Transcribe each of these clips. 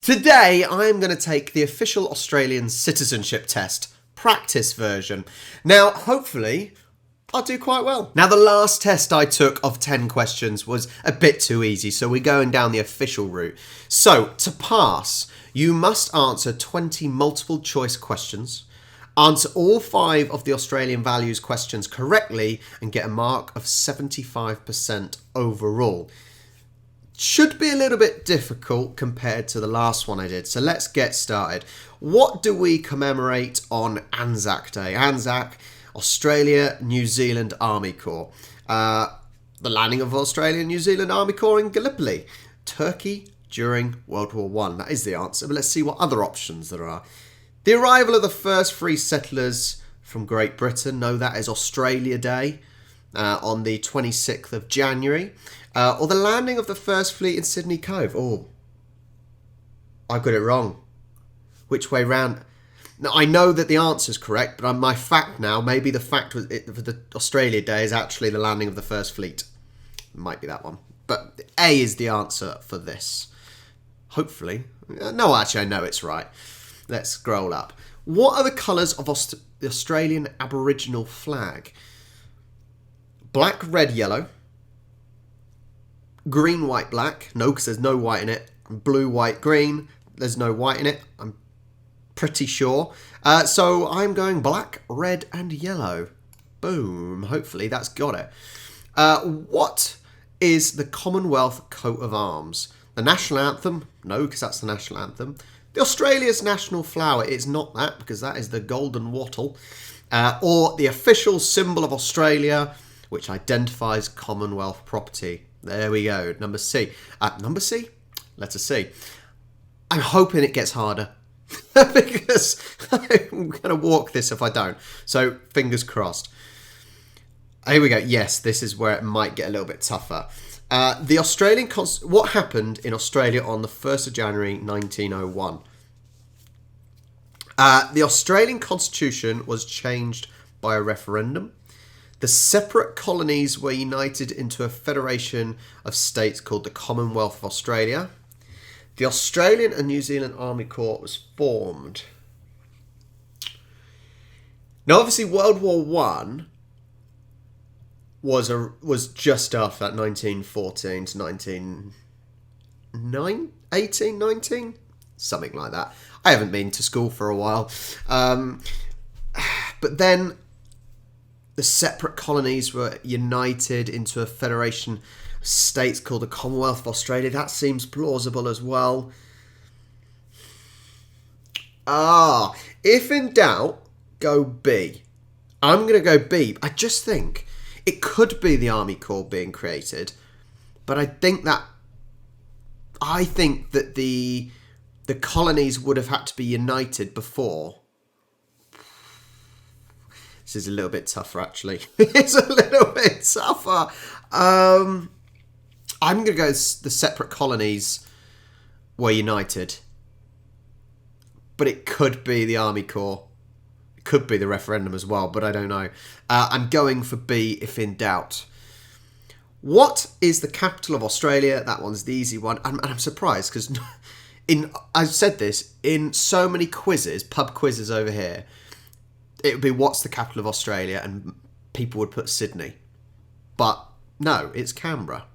Today, I'm going to take the official Australian Citizenship Test practice version. Now, hopefully, I'll do quite well. Now, the last test I took of 10 questions was a bit too easy, so we're going down the official route. So, to pass, you must answer 20 multiple choice questions, answer all 5 of the Australian values questions correctly, and get a mark of 75% overall. Should be a little bit difficult compared to the last one I did. So let's get started. What do we commemorate on Anzac Day? Anzac, Australia, New Zealand Army Corps. The landing of Australian New Zealand Army Corps in Gallipoli. Turkey during World War I. That is the answer, but let's see what other options there are. The arrival of the first free settlers from Great Britain. No, that is Australia Day. On the 26th of January. Or the landing of the first fleet in Sydney Cove. Oh, I got it wrong. Which way round? Now, I know that the answer's correct, but my fact now, maybe the fact was for the Australia Day is actually the landing of the first fleet. Might be that one. But A is the answer for this. Hopefully. No, actually, I know it's right. Let's scroll up. What are the colours of the Australian Aboriginal flag? Black, red, yellow. Green, white, black. No, because there's no white in it. Blue, white, green. There's no white in it. I'm pretty sure. So I'm going black, red, and yellow. Boom. Hopefully that's got it. What is the Commonwealth coat of arms? The national anthem? No, because that's the national anthem. The Australia's national flower is not that, because that is the golden wattle. Or the official symbol of Australia, which identifies Commonwealth property. There we go. Number C. Number C? Letter C. I'm hoping it gets harder. Because I'm going to walk this if I don't. So, fingers crossed. Here we go. Yes, this is where it might get a little bit tougher. The Australian... What happened in Australia on the 1st of January 1901? The Australian Constitution was changed by a referendum. The separate colonies were united into a federation of states called the Commonwealth of Australia. The Australian and New Zealand Army Corps was formed. Now, obviously, World War I was just after that, 1914 to 1919, something like that. I haven't been to school for a while. But then the separate colonies were united into a federation of states called the Commonwealth of Australia. That seems plausible as well. If in doubt, go B. I'm going to go B. I just think it could be the Army Corps being created, but I think that the colonies would have had to be united before. This is a little bit tougher, actually. It's a little bit tougher. I'm going to go the separate colonies were united. But it could be the Army Corps. It could be the referendum as well, but I don't know. I'm going for B if in doubt. What is the capital of Australia? That one's the easy one. And I'm surprised because I've said this in so many quizzes, pub quizzes over here. It would be what's the capital of Australia, and people would put Sydney. But no, it's Canberra.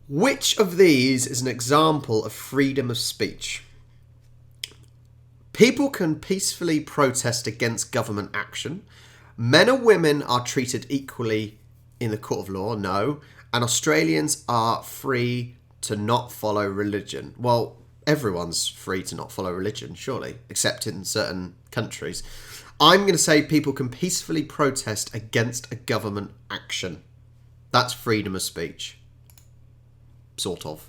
Which of these is an example of freedom of speech? People can peacefully protest against government action. Men and women are treated equally in the court of law. No. And Australians are free to not follow religion. Well, everyone's free to not follow religion, surely, except in certain countries. I'm going to say people can peacefully protest against a government action. That's freedom of speech. Sort of.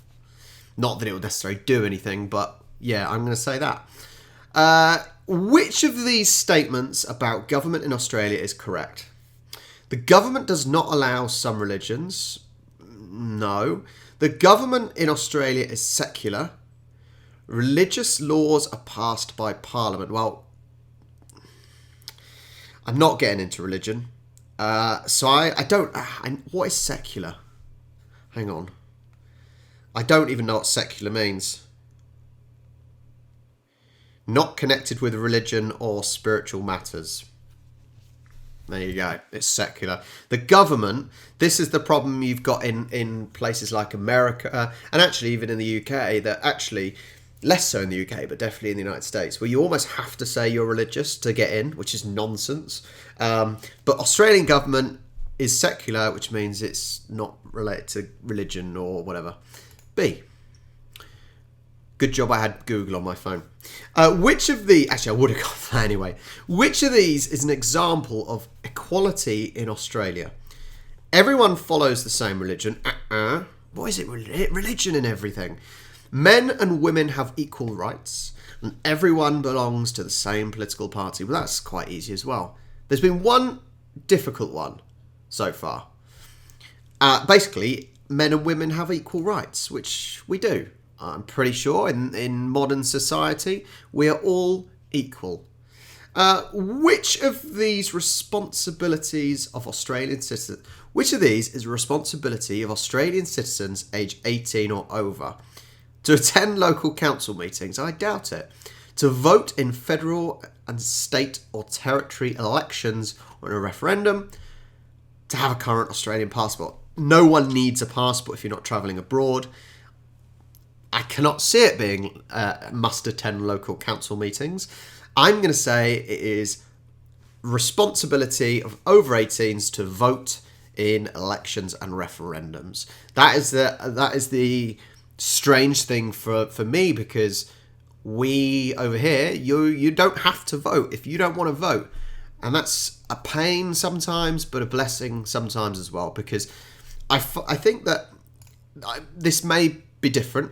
Not that it would necessarily do anything, but yeah, I'm going to say that. Which of these statements about government in Australia is correct? The government does not allow some religions. No. The government in Australia is secular. Religious laws are passed by Parliament. Well, I'm not getting into religion. So I don't... what is secular? Hang on. I don't even know what secular means. Not connected with religion or spiritual matters. There you go. It's secular. The government, this is the problem you've got in places like America and actually even in the UK, that actually, less so in the UK, but definitely in the United States, where you almost have to say you're religious to get in, which is nonsense. But Australian government is secular, which means it's not related to religion or whatever. B. Good job I had Google on my phone. Which of the... Actually, I would have got that anyway. Which of these is an example of equality in Australia? Everyone follows the same religion. What is it? Religion and everything. Men and women have equal rights. And everyone belongs to the same political party. Well, that's quite easy as well. There's been one difficult one so far. Basically, men and women have equal rights, which we do. I'm pretty sure in modern society, we are all equal. Which of these responsibilities of Australian citizens... Which of these is a responsibility of Australian citizens aged 18 or over? To attend local council meetings? I doubt it. To vote in federal and state or territory elections or in a referendum? To have a current Australian passport? No one needs a passport if you're not travelling abroad. I cannot see it being must attend local council meetings. I'm going to say it is responsibility of over 18s to vote in elections and referendums. That is the strange thing for me, because we over here, you don't have to vote if you don't want to vote. And that's a pain sometimes, but a blessing sometimes as well, because I think that this may be different.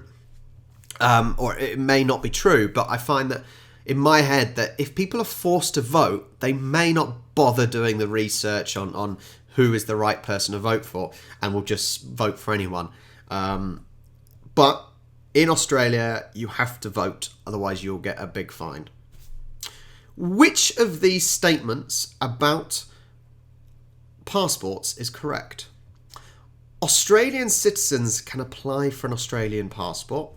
Or it may not be true, but I find that in my head that if people are forced to vote, they may not bother doing the research on who is the right person to vote for and will just vote for anyone. But in Australia, you have to vote, otherwise you'll get a big fine. Which of these statements about passports is correct? Australian citizens can apply for an Australian passport.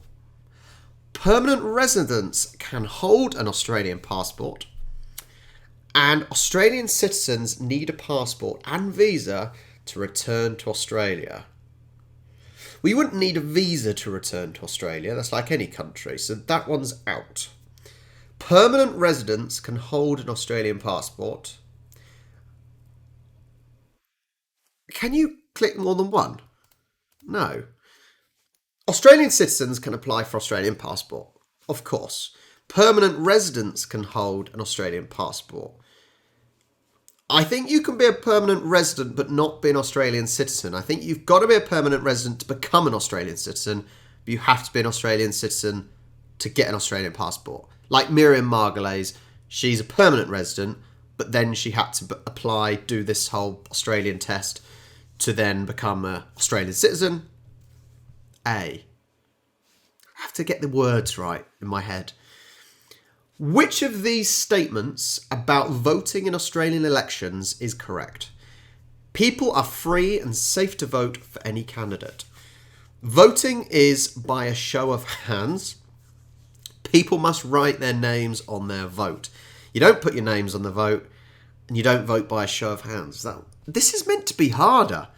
Permanent residents can hold an Australian passport, and Australian citizens need a passport and visa to return to Australia. We wouldn't need a visa to return to Australia, that's like any country, so that one's out. Permanent residents can hold an Australian passport. Can you click more than one? No. Australian citizens can apply for Australian passport, of course. Permanent residents can hold an Australian passport. I think you can be a permanent resident but not be an Australian citizen. I think you've got to be a permanent resident to become an Australian citizen, but you have to be an Australian citizen to get an Australian passport. Like Miriam Margolyes, she's a permanent resident, but then she had to apply, do this whole Australian test to then become an Australian citizen. I have to get the words right in my head. Which of these statements about voting in Australian elections is correct? People are free and safe to vote for any candidate. Voting is by a show of hands. People must write their names on their vote. You don't put your names on the vote, and you don't vote by a show of hands. This is meant to be harder.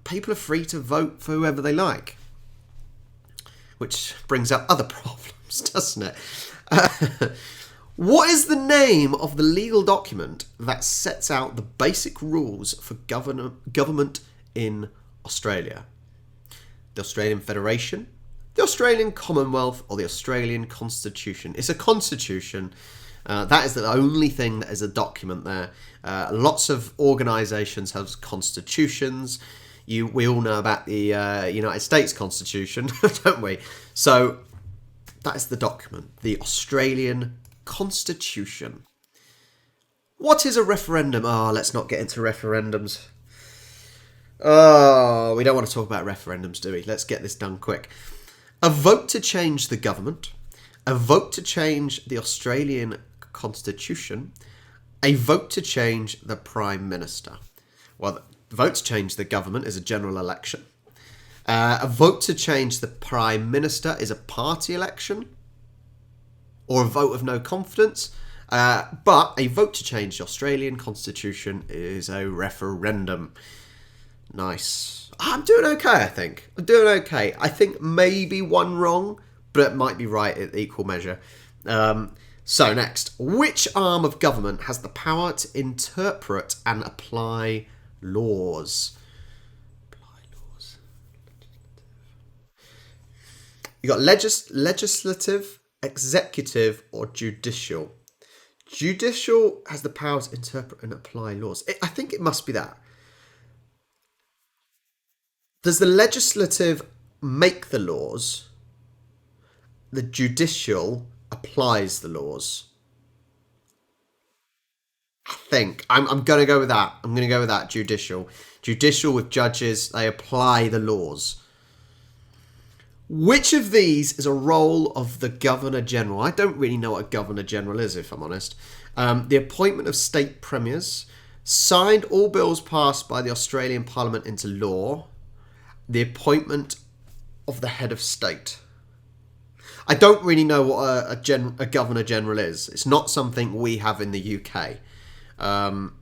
People are free to vote for whoever they like. Which brings up other problems, doesn't it? What is the name of the legal document that sets out the basic rules for government in Australia? The Australian Federation, the Australian Commonwealth, or the Australian Constitution? It's a constitution. That is the only thing that is a document there. Lots of organisations have constitutions. We all know about the United States Constitution, don't we? So that is the document, the Australian Constitution. What is a referendum? Oh, let's not get into referendums. Oh, we don't want to talk about referendums, do we? Let's get this done quick. A vote to change the government, a vote to change the Australian Constitution, a vote to change the Prime Minister. Well, the vote to change the government is a general election. A vote to change the Prime Minister is a party election or a vote of no confidence. But a vote to change the Australian Constitution is a referendum. Nice. I'm doing okay, I think. I'm doing okay. I think maybe one wrong, but it might be right at equal measure. So next, which arm of government has the power to interpret and apply laws? You got legislative, executive, or judicial. Judicial has the power to interpret and apply laws. I think it must be that. Does the legislative make the laws? The judicial applies the laws. I think. I'm going to go with that. I'm going to go with that. Judicial. Judicial with judges. They apply the laws. Which of these is a role of the Governor-General? I don't really know what a Governor-General is, if I'm honest. The appointment of state premiers. Signed all bills passed by the Australian Parliament into law. The appointment of the head of state. I don't really know what a Governor-General is. It's not something we have in the UK. But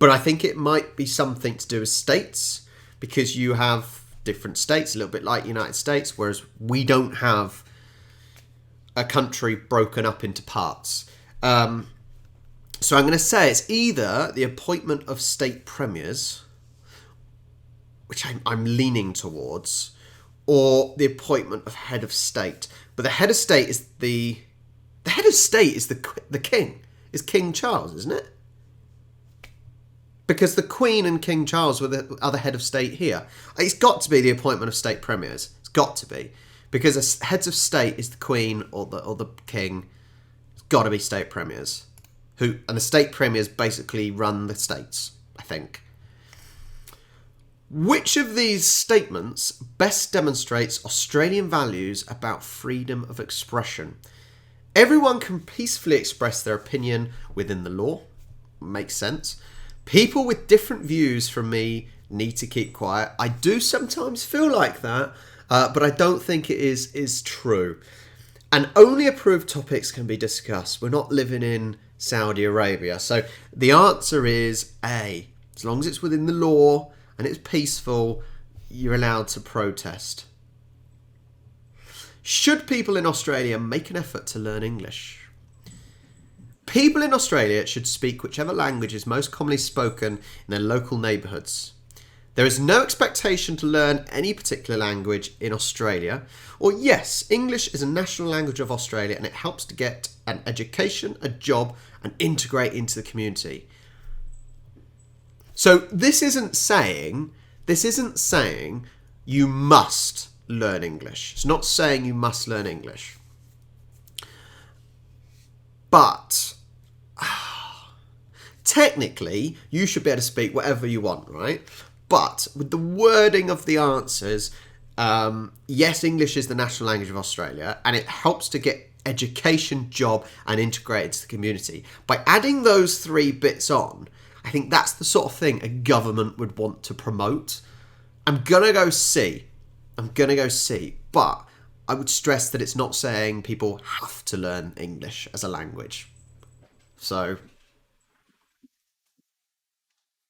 I think it might be something to do with states, because you have different states, a little bit like the United States, whereas we don't have a country broken up into parts. So I'm going to say it's either the appointment of state premiers, which I'm leaning towards, or the appointment of head of state. But the head of state is the king. Is King Charles, isn't it? Because the Queen and King Charles were the other head of state here. It's got to be the appointment of state premiers. It's got to be, because heads of state is the Queen or the King. It's got to be state premiers, and the state premiers basically run the states, I think. Which of these statements best demonstrates Australian values about freedom of expression? Everyone can peacefully express their opinion within the law. Makes sense. People with different views from me need to keep quiet. I do sometimes feel like that, but I don't think it is true. And only approved topics can be discussed. We're not living in Saudi Arabia. So the answer is A. As long as it's within the law and it's peaceful, you're allowed to protest. Should people in Australia make an effort to learn English? People in Australia should speak whichever language is most commonly spoken in their local neighbourhoods. There is no expectation to learn any particular language in Australia. Or yes, English is a national language of Australia and it helps to get an education, a job, and integrate into the community. So this isn't saying you must learn English. It's not saying you must learn English. But technically, you should be able to speak whatever you want, right? But with the wording of the answers, yes, English is the national language of Australia, and it helps to get education, job, and integrate into the community. By adding those three bits on, I think that's the sort of thing a government would want to promote. I'm going to go C. But I would stress that it's not saying people have to learn English as a language. So,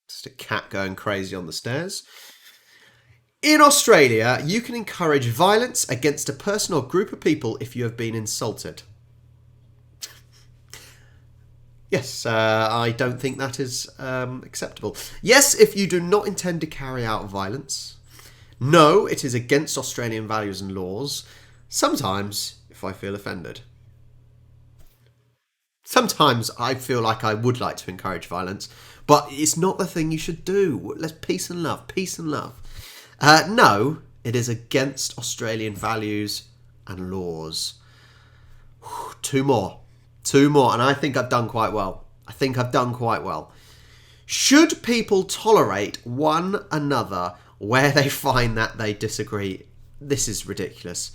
just a cat going crazy on the stairs. In Australia, you can encourage violence against a person or group of people if you have been insulted. Yes, I don't think that is acceptable. Yes, if you do not intend to carry out violence. No, it is against Australian values and laws. Sometimes, if I feel offended. Sometimes I feel like I would like to encourage violence, but it's not the thing you should do. Let's peace and love. No, it is against Australian values and laws. Two more, and I think I've done quite well. Should people tolerate one another where they find that they disagree? This is ridiculous.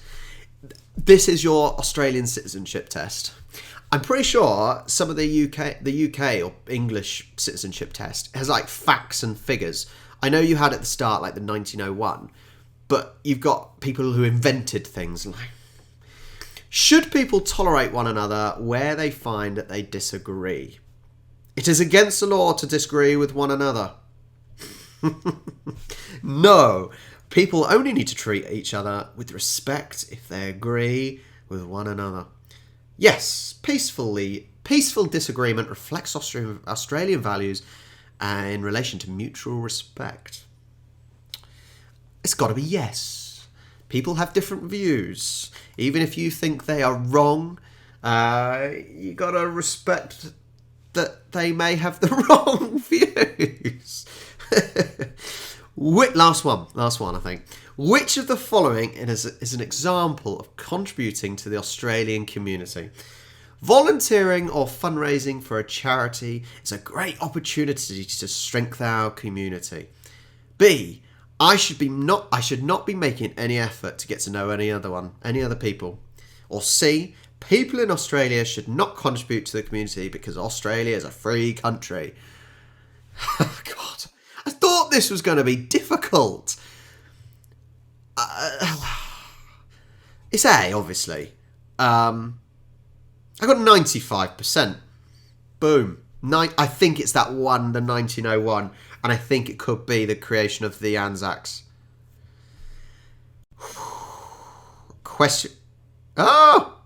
This is your Australian citizenship test. I'm pretty sure some of the UK or English citizenship test has like facts and figures. I know you had at the start like the 1901, but you've got people who invented things. Like, should people tolerate one another where they find that they disagree? It is against the law to disagree with one another. No. People only need to treat each other with respect if they agree with one another. Yes, peaceful disagreement reflects Australian values in relation to mutual respect. It's got to be yes. People have different views. Even if you think they are wrong, you got to respect that they may have the wrong views. Last one, I think. Which of the following is an example of contributing to the Australian community? Volunteering or fundraising for a charity is a great opportunity to strengthen our community. B. I should not be making any effort to get to know any other people. Or C. People in Australia should not contribute to the community because Australia is a free country. God, I thought this was going to be difficult. It's A, obviously. I got 95%. Boom. I think it's that one, the 1901, and I think it could be the creation of the Anzacs. Question. Oh!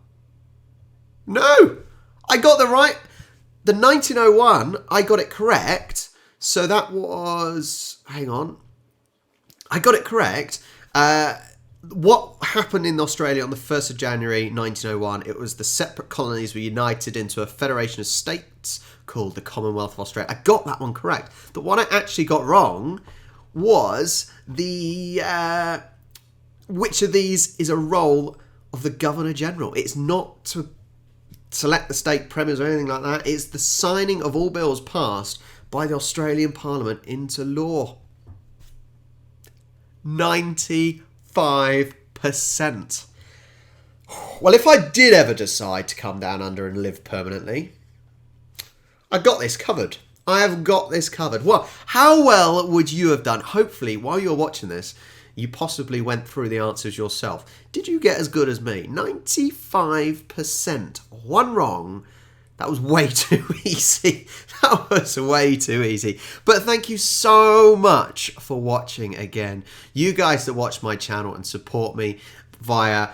No! I got the right. The 1901, I got it correct. So that was. Hang on. I got it correct. What happened in Australia on the 1st of January 1901, it was the separate colonies were united into a federation of states called the Commonwealth of Australia. I got that one correct. The one I actually got wrong was the which of these is a role of the Governor-General. It's not to select the state premiers or anything like that. It's the signing of all bills passed by the Australian Parliament into law. 95%. Well, if I did ever decide to come down under and live permanently, I got this covered. I have got this covered. Well, how well would you have done? Hopefully, while you're watching this, you possibly went through the answers yourself. Did you get as good as me? 95%. One wrong. That was way too easy. That was way too easy. But thank you so much for watching again. You guys that watch my channel and support me via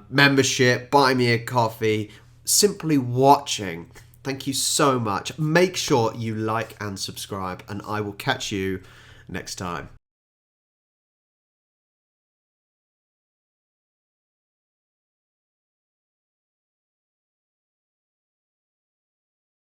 membership, buy me a coffee, simply watching. Thank you so much. Make sure you like and subscribe, and I will catch you next time.